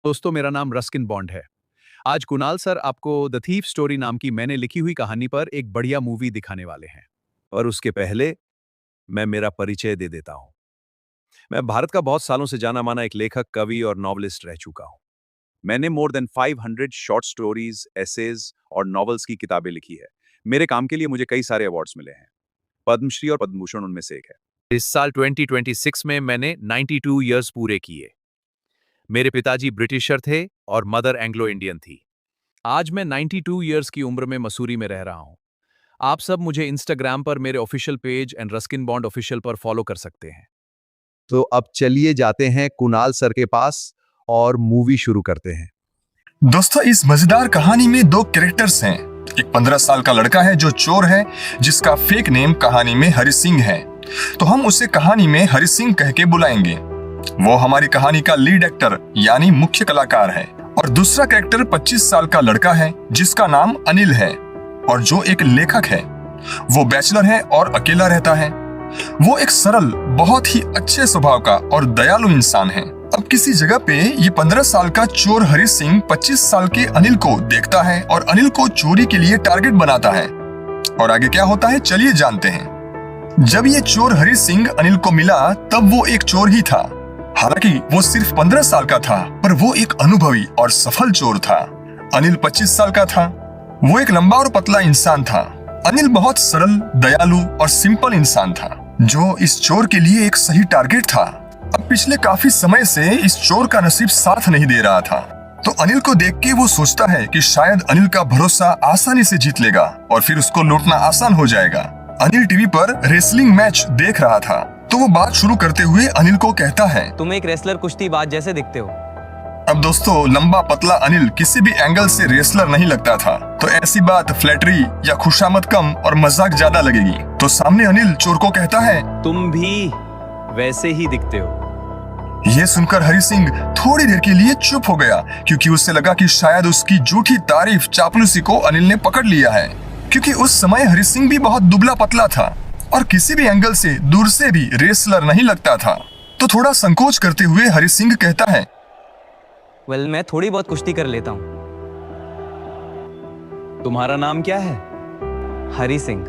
दोस्तों, मेरा नाम रस्किन बॉन्ड है। आज कुणाल सर आपको द थीफ स्टोरी नाम की मैंने लिखी हुई कहानी पर एक बढ़िया मूवी दिखाने वाले हैं। और उसके पहले मैं मेरा परिचय दे देता हूं। मैं भारत का बहुत सालों से जाना माना एक लेखक, कवि और नॉवलिस्ट रह चुका हूं। मैंने more than 500 short stories, essays और नॉवेल्स की किताबें लिखी है। मेरे काम के लिए मुझे कई सारे अवार्ड्स मिले हैं। पद्मश्री और पद्म भूषण उनमें से एक है। इस साल 2026 में मैंने 92 इयर्स पूरे किए। मेरे पिताजी ब्रिटिशर थे और मदर एंग्लो इंडियन थी। आज मैं 92 इयर्स की उम्र में मसूरी में रह रहा हूं। आप सब मुझे इंस्टाग्राम पर मेरे official page and Ruskin bond official पर फॉलो कर सकते हैं। तो अब चलिए जाते हैं कुणाल सर के पास और मूवी शुरू करते हैं। दोस्तों, इस मजेदार कहानी में दो कैरेक्टर्स हैं। एक 15 साल का लड़का है जो चोर है, जिसका फेक नेम कहानी में हरि सिंह है। तो हम उसे कहानी में हरि सिंह कह के बुलाएंगे। वो हमारी कहानी का लीड एक्टर यानी मुख्य कलाकार है। और दूसरा कैरेक्टर 25 साल का लड़का है जिसका नाम अनिल है और जो एक लेखक है। वो बैचलर है और अकेला रहता है। वो एक सरल, बहुत ही अच्छे स्वभाव का और दयालु इंसान है। अब किसी जगह पे ये 15 साल का चोर हरि सिंह 25 साल के अनिल को देखता है और अनिल को चोरी के लिए टारगेट बनाता है। और आगे क्या होता है, चलिए जानते हैं। जब ये चोर हरि सिंह अनिल को मिला तब वो एक चोर ही था। हालांकि वो सिर्फ 15 साल का था, पर वो एक अनुभवी और सफल चोर था। अनिल 25 साल का था। वो एक लंबा और पतला इंसान था। अनिल बहुत सरल, दयालु और सिंपल इंसान था, जो इस चोर के लिए एक सही टारगेट था। अब पिछले काफी समय से इस चोर का नसीब साथ नहीं दे रहा था। तो अनिल को देख के वो सोचता है कि शायद अनिल का भरोसा आसानी से जीत लेगा और फिर उसको लूटना आसान हो जाएगा। अनिल टीवी पर रेसलिंग मैच देख रहा था, तो वो बात शुरू करते हुए अनिल को कहता है, तुम एक रेसलर कुश्तीबाज जैसे दिखते हो। अब दोस्तों, लंबा पतला अनिल किसी भी एंगल से रेसलर नहीं लगता था, तो ऐसी बात फ्लैटरी या खुशामद कम और मजाक ज्यादा लगेगी। तो सामने अनिल चोर को कहता है, तुम भी वैसे ही दिखते हो। ये सुनकर हरि सिंह थोड़ी देर के लिए चुप हो गया, क्योंकि उसे लगा कि शायद उसकी झूठी तारीफ, चापलूसी को अनिल ने पकड़ लिया है। क्योंकि उस समय हरि सिंह भी बहुत दुबला पतला था और किसी भी एंगल से दूर से भी रेसलर नहीं लगता था। तो थोड़ा संकोच करते हुए हरि सिंह कहता है, वेल, मैं थोड़ी बहुत कुश्ती कर लेता हूँ। तुम्हारा नाम क्या है? हरि सिंह।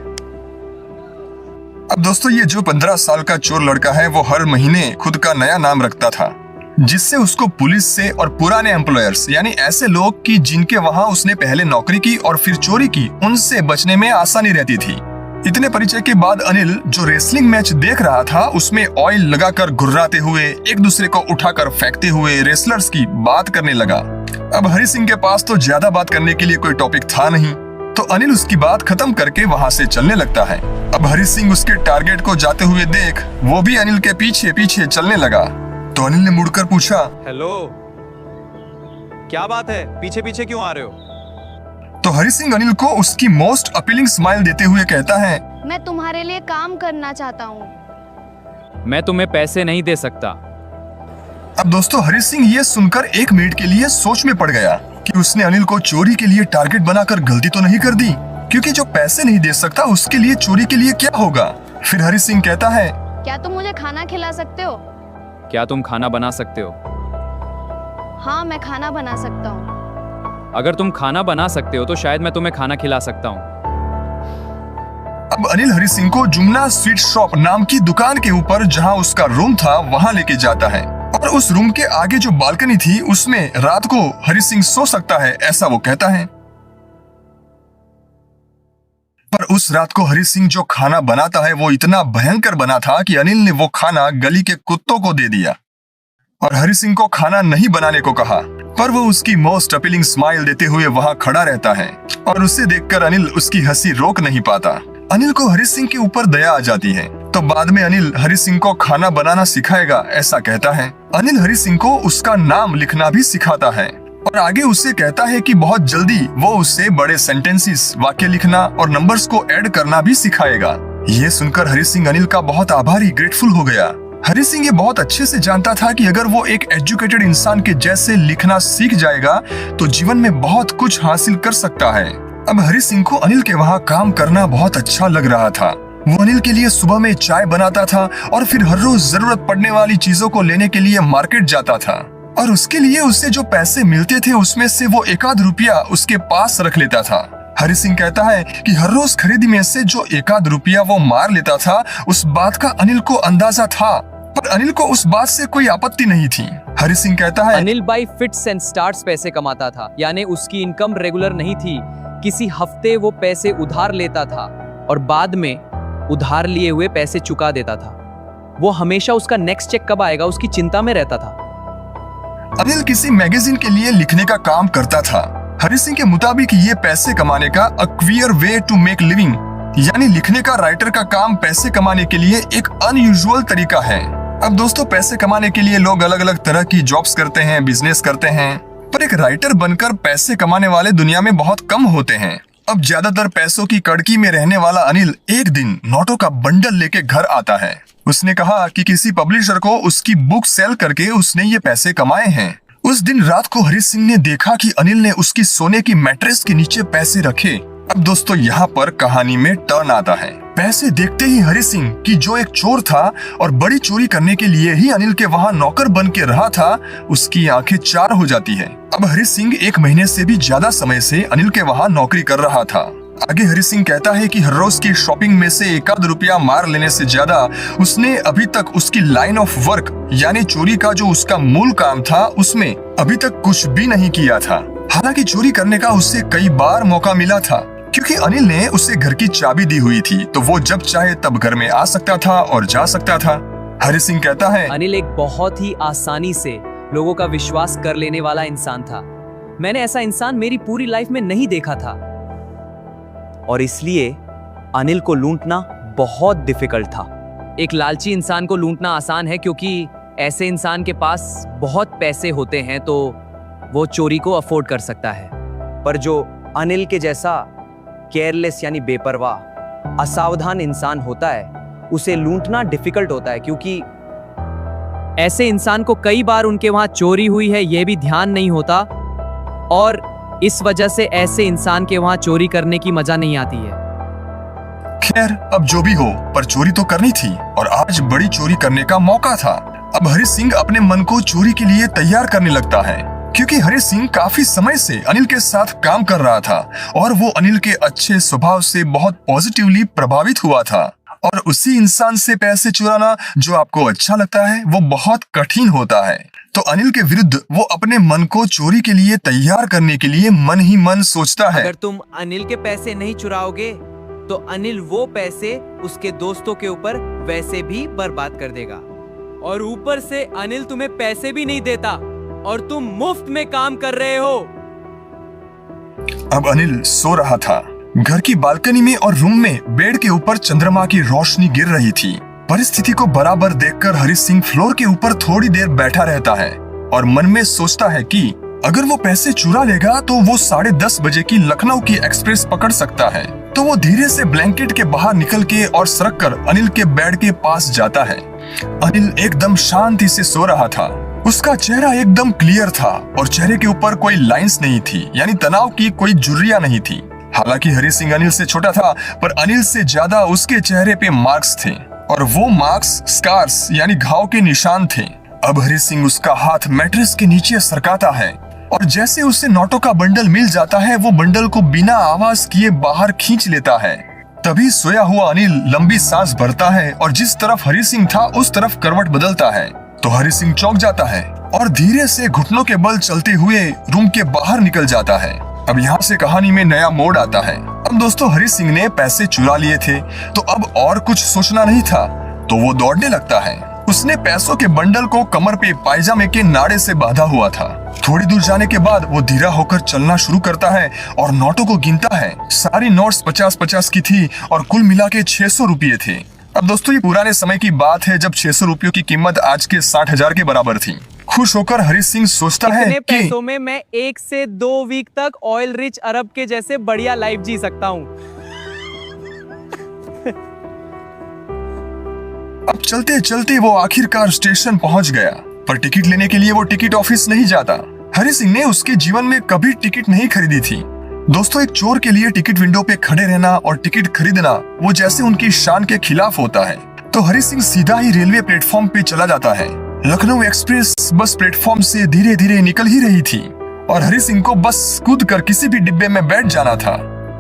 अब दोस्तों, ये जो 15 साल का चोर लड़का है वो हर महीने खुद का नया नाम रखता था, जिससे उसको पुलिस से और पुराने एम्प्लॉयर्स यानी ऐसे लोग की जिनके वहां उसने पहले नौकरी की और फिर चोरी की, उनसे बचने में आसानी रहती थी। इतने परिचय के बाद अनिल जो रेसलिंग मैच देख रहा था उसमें ऑयल लगाकर घुर्राते हुए, एक दूसरे को उठाकर फेंकते हुए रेसलर्स की बात करने लगा। अब हरि सिंह के पास तो ज्यादा बात करने के लिए कोई टॉपिक था नहीं, तो अनिल उसकी बात खत्म करके वहां से चलने लगता है। अब हरि सिंह उसके टारगेट को जाते हुए देख वो भी अनिल के पीछे पीछे चलने लगा। तो अनिल ने मुड़कर पूछा, हेलो, क्या बात है, पीछे पीछे क्यों आ रहे हो? तो हरि सिंह अनिल को उसकी मोस्ट अपीलिंग स्माइल देते हुए कहता है, मैं तुम्हारे लिए काम करना चाहता हूँ। मैं तुम्हें पैसे नहीं दे सकता। अब दोस्तों, हरि सिंह ये सुनकर 1 मिनट के लिए सोच में पड़ गया कि उसने अनिल को चोरी के लिए टारगेट बनाकर गलती तो नहीं कर दी, क्योंकि जो पैसे नहीं दे सकता उसके लिए चोरी के लिए क्या होगा। फिर हरि सिंह कहता है, क्या तुम मुझे खाना खिला सकते हो? क्या तुम खाना बना सकते हो? हाँ, मैं खाना बना सकता हूँ। अगर तुम खाना बना सकते हो तो शायद मैं तुम्हें खाना खिला सकता हूँ। अब अनिल हरि सिंह को जुमना स्वीट शॉप नाम की दुकान के ऊपर जहाँ उसका रूम था वहाँ लेके जाता है। और उस रूम के आगे जो बालकनी थी उसमें रात को हरि सिंह सो सकता है, ऐसा वो कहता है। पर उस रात को हरि सिंह जो खाना बनाता है वो इतना भयंकर बना था कि अनिल ने वो खाना गली के कुत्तों को दे दिया और हरि सिंह को खाना नहीं बनाने को कहा। पर वो उसकी मोस्ट अपीलिंग स्माइल देते हुए वहां खड़ा रहता है और उसे देखकर अनिल उसकी हंसी रोक नहीं पाता। अनिल को हरि सिंह के ऊपर दया आ जाती है, तो बाद में अनिल हरि सिंह को खाना बनाना सिखाएगा, ऐसा कहता है। अनिल हरि सिंह को उसका नाम लिखना भी सिखाता है और आगे उससे कहता है कि बहुत जल्दी वो उससे बड़े सेंटेंसेस, वाक्य लिखना और नंबर्स को ऐड करना भी सिखाएगा। ये सुनकर हरि सिंह अनिल का बहुत आभारी, ग्रेटफुल हो गया। हरि सिंह ये बहुत अच्छे से जानता था कि अगर वो एक एजुकेटेड इंसान के जैसे लिखना सीख जाएगा तो जीवन में बहुत कुछ हासिल कर सकता है। अब हरि सिंह को अनिल के वहाँ काम करना बहुत अच्छा लग रहा था। वो अनिल के लिए सुबह में चाय बनाता था और फिर हर रोज जरूरत पड़ने वाली चीजों को लेने के लिए मार्केट जाता था। और उसके लिए उससे जो पैसे मिलते थे उसमें से वो 1 आध रुपया उसके पास रख लेता था। हरि सिंह कहता है कि हर रोज खरीदी में से जो 1 आध रुपया वो मार लेता था, उस बात का अनिल को अंदाजा था, पर अनिल को उस बात से कोई आपत्ति नहीं थी। हरि सिंह कहता है, Anil by fits and starts पैसे कमाता था, यानी उसकी इनकम रेगुलर नहीं थी। किसी हफ्ते वो पैसे उधार लेता था और बाद में उधार लिए हुए पैसे चुका देता था। वो हमेशा उसका नेक्स्ट चेक कब आएगा उसकी चिंता में रहता था। अनिल किसी मैगजीन के लिए लिखने का काम करता था। हरि सिंह के मुताबिक ये पैसे कमाने का a queer way to make living, यानी लिखने का राइटर का काम पैसे कमाने के लिए एक अनयूजुअल तरीका है। अब दोस्तों, पैसे कमाने के लिए लोग अलग अलग तरह की जॉब्स करते हैं, बिजनेस करते हैं, पर एक राइटर बनकर पैसे कमाने वाले दुनिया में बहुत कम होते हैं। अब ज्यादातर पैसों की कड़की में रहने वाला अनिल एक दिन नोटों का बंडल लेके घर आता है। उसने कहा कि किसी पब्लिशर को उसकी बुक सेल करके उसने ये पैसे कमाए हैं। उस दिन रात को हरि सिंह ने देखा कि अनिल ने उसकी सोने की मैट्रेस के नीचे पैसे रखे। अब दोस्तों, यहाँ पर कहानी में टर्न आता है। पैसे देखते ही हरि सिंह की जो एक चोर था और बड़ी चोरी करने के लिए ही अनिल के वहाँ नौकर बन के रहा था, उसकी आंखें चार हो जाती है। अब हरि सिंह 1 महीने से भी ज्यादा समय से अनिल के वहाँ नौकरी कर रहा था। आगे हरि सिंह कहता है कि हर रोज की शॉपिंग में से 1 आध रुपया मार लेने से ज्यादा उसने अभी तक उसकी लाइन ऑफ वर्क यानी चोरी का जो उसका मूल काम था उसमें अभी तक कुछ भी नहीं किया था। हालांकि चोरी करने का उससे कई बार मौका मिला था, क्योंकि अनिल ने उसे घर की चाबी दी हुई थी, तो वो जब चाहे तब घर में आ सकता था और जा सकता था। हरि सिंह कहता है, अनिल एक बहुत ही आसानी से लोगों का विश्वास कर लेने वाला इंसान था। मैंने ऐसा इंसान मेरी पूरी लाइफ में नहीं देखा था और इसलिए अनिल को लूटना बहुत डिफिकल्ट था। एक लालची इंसान को लूटना आसान है क्योंकि ऐसे इंसान के पास बहुत पैसे होते हैं तो वो चोरी को अफोर्ड कर सकता है। पर जो अनिल के जैसा केयरलेस यानी बेपरवाह, असावधान इंसान होता है, उसे लूटना डिफिकल्ट होता है, क्योंकि ऐसे इंसान को कई बार उनके वहां चोरी हुई है यह भी ध्यान नहीं होता और इस वजह से ऐसे इंसान के वहां चोरी करने की मजा नहीं आती है। खैर, अब जो भी हो, पर चोरी तो करनी थी और आज बड़ी चोरी करने का मौका था। अब हरि सिंह अपने मन को चोरी के लिए तैयार करने लगता है, क्योंकि हरि सिंह काफी समय से अनिल के साथ काम कर रहा था और वो अनिल के अच्छे स्वभाव से बहुत पॉजिटिवली प्रभावित हुआ था। और उसी इंसान से पैसे चुराना जो आपको अच्छा लगता है वो बहुत कठिन होता है। तो अनिल के विरुद्ध वो अपने मन को चोरी के लिए तैयार करने के लिए मन ही मन सोचता है, अगर तुम अनिल के पैसे नहीं चुराओगे तो अनिल वो पैसे उसके दोस्तों के ऊपर वैसे भी बर्बाद कर देगा और ऊपर से अनिल तुम्हें पैसे भी नहीं देता और तुम मुफ्त में काम कर रहे हो। अब अनिल सो रहा था। घर की बालकनी में और रूम में बेड के ऊपर चंद्रमा की रोशनी गिर रही थी। परिस्थिति को बराबर देखकर हरि सिंह फ्लोर के ऊपर थोड़ी देर बैठा रहता है और मन में सोचता है कि अगर वो पैसे चुरा लेगा तो वो 10:30 बजे की लखनऊ की एक्सप्रेस पकड़ सकता है। तो वो धीरे से ब्लैंकेट के बाहर निकल के और सरक कर अनिल के बेड के पास जाता है। अनिल एकदम शांति से सो रहा था। उसका चेहरा एकदम क्लियर था और चेहरे के ऊपर कोई लाइंस नहीं थी, यानी तनाव की कोई झुर्रियां नहीं थी। हालांकि हरि सिंह अनिल से छोटा था, पर अनिल से ज्यादा उसके चेहरे पे मार्क्स थे और वो मार्क्स स्कार्स यानी घाव के निशान थे। अब हरि सिंह उसका हाथ मैट्रेस के नीचे सरकाता है और जैसे उसे नोटों का बंडल मिल जाता है, वो बंडल को बिना आवाज किए बाहर खींच लेता है। तभी सोया हुआ अनिल लंबी सांस भरता है और जिस तरफ हरि सिंह था उस तरफ करवट बदलता है। तो हरि सिंह चौंक जाता है और धीरे से घुटनों के बल चलते हुए रूम के बाहर निकल जाता है। अब यहाँ से कहानी में नया मोड़ आता है। अब दोस्तों, हरि सिंह ने पैसे चुरा लिए थे तो अब और कुछ सोचना नहीं था, तो वो दौड़ने लगता है। उसने पैसों के बंडल को कमर पे पायजामे के नाड़े से बांधा हुआ था। थोड़ी दूर जाने के बाद वो धीरा होकर चलना शुरू करता है और नोटों को गिनता है। सारी नोट्स 50-50 की थी और कुल मिला के 600 रुपये थे। अब दोस्तों, ये पुराने समय की बात है जब 600 रुपयों की कीमत आज के 60,000 के बराबर थी। खुश होकर हरि सिंह सोचता है इतने कि पैसों में मैं 1 से 2 वीक तक ऑयल रिच अरब के जैसे बढ़िया लाइफ जी सकता हूँ। अब चलते चलते वो आखिरकार स्टेशन पहुंच गया, पर टिकट लेने के लिए वो टिकट ऑफिस नहीं जाता। हरि सिंह ने उसके जीवन में कभी टिकट नहीं खरीदी थी। दोस्तों, एक चोर के लिए टिकट विंडो पे खड़े रहना और टिकट खरीदना वो जैसे उनकी शान के खिलाफ होता है। तो हरि सिंह सीधा ही रेलवे प्लेटफॉर्म पे चला जाता है, लखनऊ एक्सप्रेस बस प्लेटफॉर्म से धीरे धीरे निकल ही रही थी और हरि सिंह को बस कूद कर किसी भी डिब्बे में बैठ जाना था,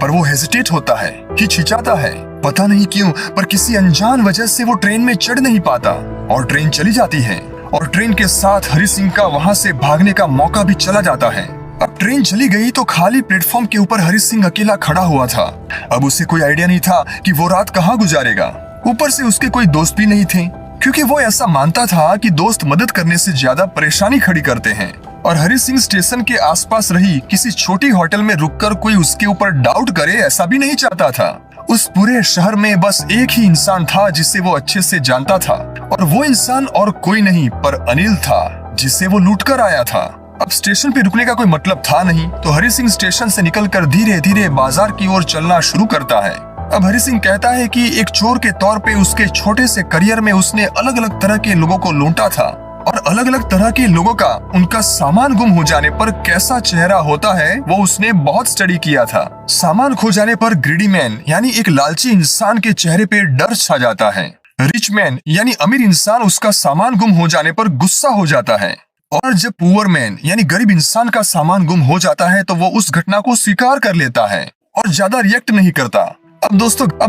पर वो हेजिटेट होता है, हिचकिचाता है। पता नहीं क्यों, पर किसी अनजान वजह से वो ट्रेन में चढ़ नहीं पाता और ट्रेन चली जाती है और ट्रेन के साथ हरि सिंह का वहाँ से भागने का मौका भी चला जाता है। अब ट्रेन चली गई तो खाली प्लेटफॉर्म के ऊपर हरि सिंह अकेला खड़ा हुआ था। अब उसे कोई आइडिया नहीं था कि वो रात कहाँ गुजारेगा। ऊपर से उसके कोई दोस्त भी नहीं थे, क्योंकि वो ऐसा मानता था कि दोस्त मदद करने से ज्यादा परेशानी खड़ी करते हैं। और हरि सिंह स्टेशन के आसपास रही किसी छोटी होटल में रुककर कोई उसके ऊपर डाउट करे, ऐसा भी नहीं चाहता था। उस पूरे शहर में बस एक ही इंसान था जिसे वो अच्छे से जानता था, और वो इंसान और कोई नहीं पर अनिल था, जिसे वो लूट कर आया था। अब स्टेशन पे रुकने का कोई मतलब था नहीं, तो हरि सिंह स्टेशन से निकलकर धीरे धीरे बाजार की ओर चलना शुरू करता है। अब हरि सिंह कहता है कि एक चोर के तौर पे उसके छोटे से करियर में उसने अलग अलग तरह के लोगों को लूटा था, और अलग अलग तरह के लोगों का उनका सामान गुम हो जाने पर कैसा चेहरा होता है वो उसने बहुत स्टडी किया था। सामान खो जाने पर ग्रीडी मैन यानी एक लालची इंसान के चेहरे पे डर छा जाता है। रिच मैन यानी अमीर इंसान उसका सामान गुम हो जाने पर गुस्सा हो जाता है, और जब पुअर मैन यानी गरीब इंसान का सामान गुम हो जाता है तो वो उस घटना को स्वीकार कर लेता है और ज्यादा रिएक्ट नहीं करता। अब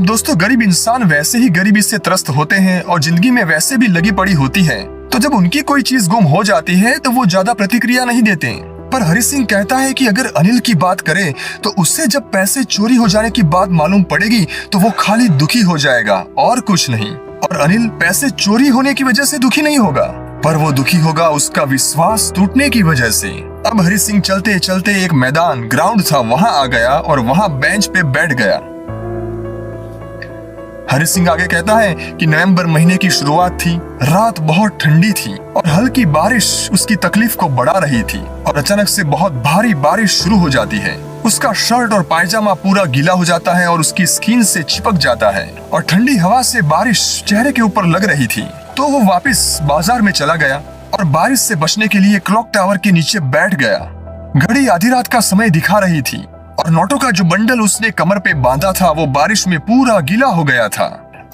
दोस्तों गरीब इंसान वैसे ही गरीबी से त्रस्त होते हैं और जिंदगी में वैसे भी लगी पड़ी होती है, तो जब उनकी कोई चीज गुम हो जाती है तो वो ज्यादा प्रतिक्रिया नहीं देते। पर हरि सिंह कहता है कि अगर अनिल की बात करे तो उससे जब पैसे चोरी हो जाने की बात मालूम पड़ेगी तो वो खाली दुखी हो जाएगा और कुछ नहीं। और अनिल पैसे चोरी होने की वजह से दुखी नहीं होगा, पर वो दुखी होगा उसका विश्वास टूटने की वजह से। अब हरि सिंह चलते चलते एक मैदान ग्राउंड था वहाँ आ गया और वहाँ बेंच पे बैठ गया। हरि सिंह आगे कहता है कि नवंबर महीने की शुरुआत थी, रात बहुत ठंडी थी और हल्की बारिश उसकी तकलीफ को बढ़ा रही थी, और अचानक से बहुत भारी बारिश शुरू हो जाती है। उसका शर्ट और पायजामा पूरा गीला हो जाता है और उसकी स्किन से चिपक जाता है, और ठंडी हवा से बारिश चेहरे के ऊपर लग रही थी। तो वो वापस बाजार में चला गया और बारिश से बचने के लिए क्लॉक टावर के नीचे बैठ गया। घड़ी आधी रात का समय दिखा रही थी और नोटों का जो बंडल उसने कमर पे बांधा था वो बारिश में पूरा गीला हो गया था।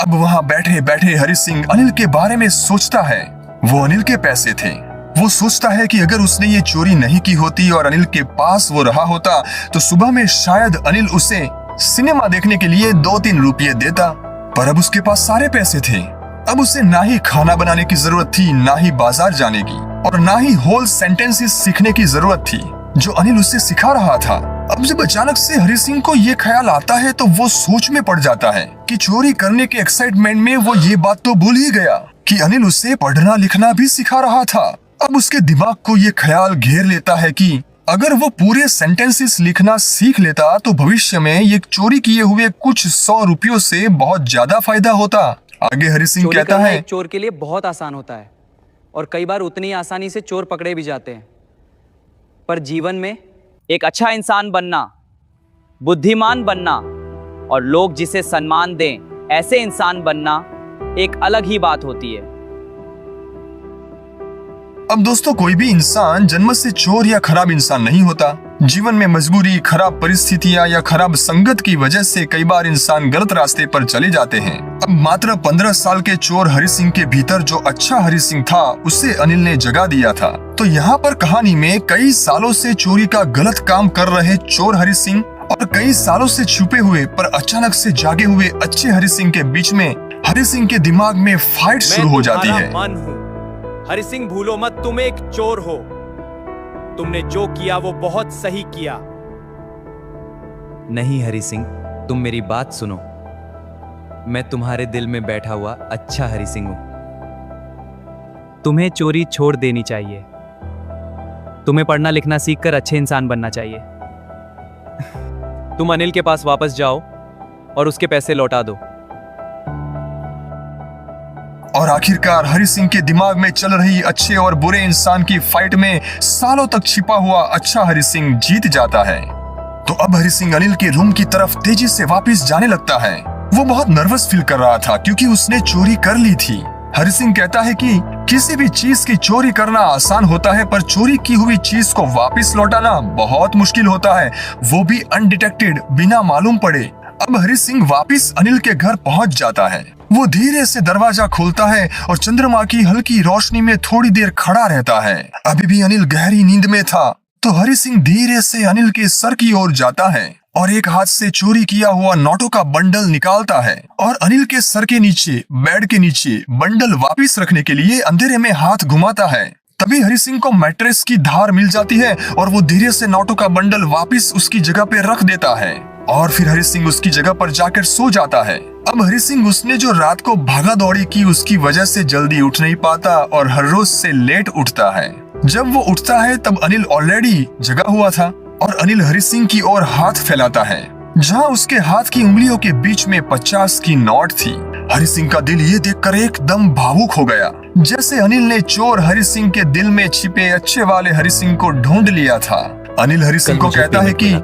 अब वहाँ बैठे बैठे हरि सिंह अनिल के बारे में सोचता है। वो अनिल के पैसे थे। वो सोचता है कि अगर उसने ये चोरी नहीं की होती और अनिल के पास वो रहा होता तो सुबह में शायद अनिल उसे सिनेमा देखने के लिए 2-3 रुपये देता। पर अब उसके पास सारे पैसे थे। अब उसे ना ही खाना बनाने की जरूरत थी, ना ही बाजार जाने की, और ना ही होल सेंटेंसेस सीखने की जरूरत थी जो अनिल उसे सिखा रहा था। अब जब अचानक से हरि सिंह को ये ख्याल आता है तो वो सोच में पड़ जाता है कि चोरी करने के एक्साइटमेंट में वो ये बात तो भूल ही गया कि अनिल उसे पढ़ना लिखना भी सिखा रहा था। अब उसके दिमाग को ये ख्याल घेर लेता है कि अगर वो पूरे सेंटेंसेस लिखना सीख लेता तो भविष्य में ये चोरी किए हुए कुछ 100 रुपयों से बहुत ज्यादा फायदा होता। आगे हरि सिंह चोरी कहता करना है, एक चोर के लिए बहुत आसान होता है और कई बार उतनी आसानी से चोर पकड़े भी जाते हैं, पर जीवन में एक अच्छा इंसान बनना, बुद्धिमान बनना और लोग जिसे सम्मान दें ऐसे इंसान बनना एक अलग ही बात होती है। अब दोस्तों कोई भी इंसान जन्म से चोर या खराब इंसान नहीं होता। जीवन में मजबूरी, खराब परिस्थितियां या खराब संगत की वजह से कई बार इंसान गलत रास्ते पर चले जाते हैं। अब मात्र 15 साल के चोर हरि सिंह के भीतर जो अच्छा हरि सिंह था उसे अनिल ने जगा दिया था। तो यहाँ पर कहानी में कई सालों से चोरी का गलत काम कर रहे चोर हरि सिंह और कई सालों से छुपे हुए पर अचानक से जागे हुए अच्छे हरि सिंह के बीच में हरि सिंह के दिमाग में फाइट शुरू हो जाती है। मन हूँ हरि सिंह, भूलो मत तुम एक चोर हो। तुमने जो किया वो बहुत सही किया। नहीं हरि सिंह, तुम मेरी बात सुनो। मैं तुम्हारे दिल में बैठा हुआ अच्छा हरि सिंह हूं। तुम्हें चोरी छोड़ देनी चाहिए। तुम्हें पढ़ना लिखना सीखकर अच्छे इंसान बनना चाहिए। तुम अनिल के पास वापस जाओ और उसके पैसे लौटा दो। और आखिरकार हरि सिंह के दिमाग में चल रही अच्छे और बुरे इंसान की फाइट में सालों तक छिपा हुआ अच्छा हरि सिंह जीत जाता है। तो अब हरि सिंह अनिल के रूम की तरफ तेजी से वापस जाने लगता है। वो बहुत नर्वस फील कर रहा था क्योंकि उसने चोरी कर ली थी। हरि सिंह कहता है कि किसी भी चीज की चोरी करना आसान होता है, पर चोरी की हुई चीज को वापस लौटाना बहुत मुश्किल होता है, वो भी अनडिटेक्टेड, बिना मालूम पड़े। अब हरि सिंह वापस अनिल के घर पहुंच जाता है। वो धीरे से दरवाजा खोलता है और चंद्रमा की हल्की रोशनी में थोड़ी देर खड़ा रहता है। अभी भी अनिल गहरी नींद में था तो हरि सिंह धीरे से अनिल के सर की ओर जाता है और एक हाथ से चोरी किया हुआ नोटों का बंडल निकालता है और अनिल के सर के नीचे बेड के नीचे बंडल वापस रखने के लिए अंधेरे में हाथ घुमाता है। तभी हरि सिंह को मैट्रेस की धार मिल जाती है और वो धीरे से नोटों का बंडल वापस उसकी जगह पे रख देता है और फिर हरि सिंह उसकी जगह पर जाकर सो जाता है। अब हरि सिंह उसने जो रात को भागा दौड़ी की उसकी वजह से जल्दी उठ नहीं पाता और हर रोज से लेट उठता है। जब वो उठता है तब अनिल ऑलरेडी जगा हुआ था और अनिल हरि सिंह की ओर हाथ फैलाता है जहां उसके हाथ की उंगलियों के बीच में 50 की नोट थी। हरि सिंह का दिल ये देखकर एकदम भावुक हो गया, जैसे अनिल ने चोर हरि सिंह के दिल में छिपे अच्छे वाले हरि सिंह को ढूंढ लिया था। अनिल हरि सिंह को कहता है कि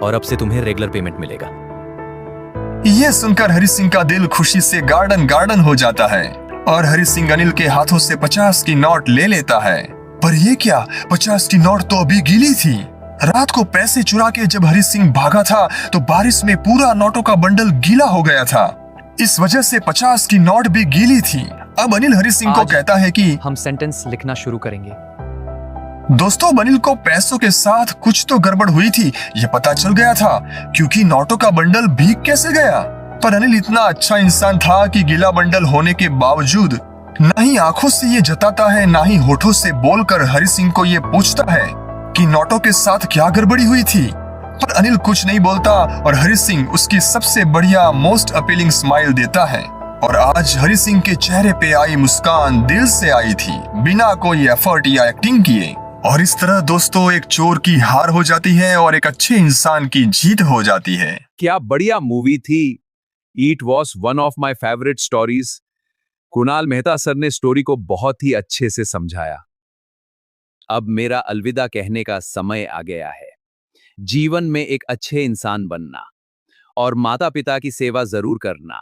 और अब से तुम्हें रेगुलर पेमेंट मिलेगा। ये सुनकर हरि सिंह का दिल खुशी से गार्डन गार्डन हो जाता है और हरि सिंह अनिल के हाथों से 50 की नोट ले लेता है। पर ये क्या, 50 की नोट तो अभी गीली थी। रात को पैसे चुरा के जब हरि सिंह भागा था तो बारिश में पूरा नोटों का बंडल गीला हो गया था, इस वजह से 50 की नोट भी गीली थी। अब अनिल हरि सिंह को कहता है कि हम सेंटेंस लिखना शुरू करेंगे। दोस्तों, अनिल को पैसों के साथ कुछ तो गड़बड़ हुई थी ये पता चल गया था, क्योंकि नोटों का बंडल भीग कैसे गया। पर अनिल इतना अच्छा इंसान था कि गीला बंडल होने के बावजूद न ही आंखों से ये जताता है न ही होठों से बोलकर हरि सिंह को ये पूछता है कि नोटों के साथ क्या गड़बड़ी हुई थी। पर अनिल कुछ नहीं बोलता और हरि सिंह उसकी सबसे बढ़िया मोस्ट अपीलिंग स्माइल देता है। और आज हरि सिंह के चेहरे पे आई मुस्कान दिल से आई थी, बिना कोई एफर्ट या एक्टिंग किए। और इस तरह दोस्तों एक चोर की हार हो जाती है और एक अच्छे इंसान की जीत हो जाती है। क्या बढ़िया मूवी थी। It was one of my favourite stories. Kunal Mehta sir ने स्टोरी को बहुत ही अच्छे से समझाया। अब मेरा अलविदा कहने का समय आ गया है। जीवन में एक अच्छे इंसान बनना और माता पिता की सेवा जरूर करना,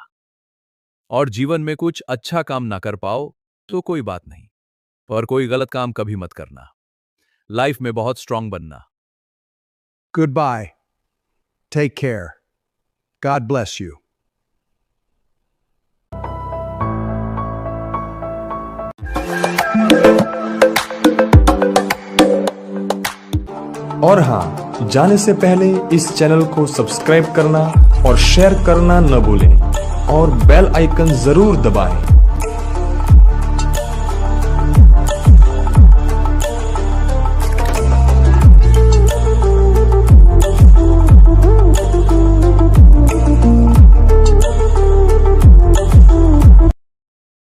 और जीवन में कुछ अच्छा काम ना कर पाओ तो कोई बात नहीं, पर कोई गलत काम कभी मत करना। लाइफ में बहुत स्ट्रांग बनना। Goodbye. Take care. God bless you. और हाँ, जाने से पहले इस चैनल को सब्सक्राइब करना और शेयर करना न भूलें और बेल आइकन जरूर दबाएं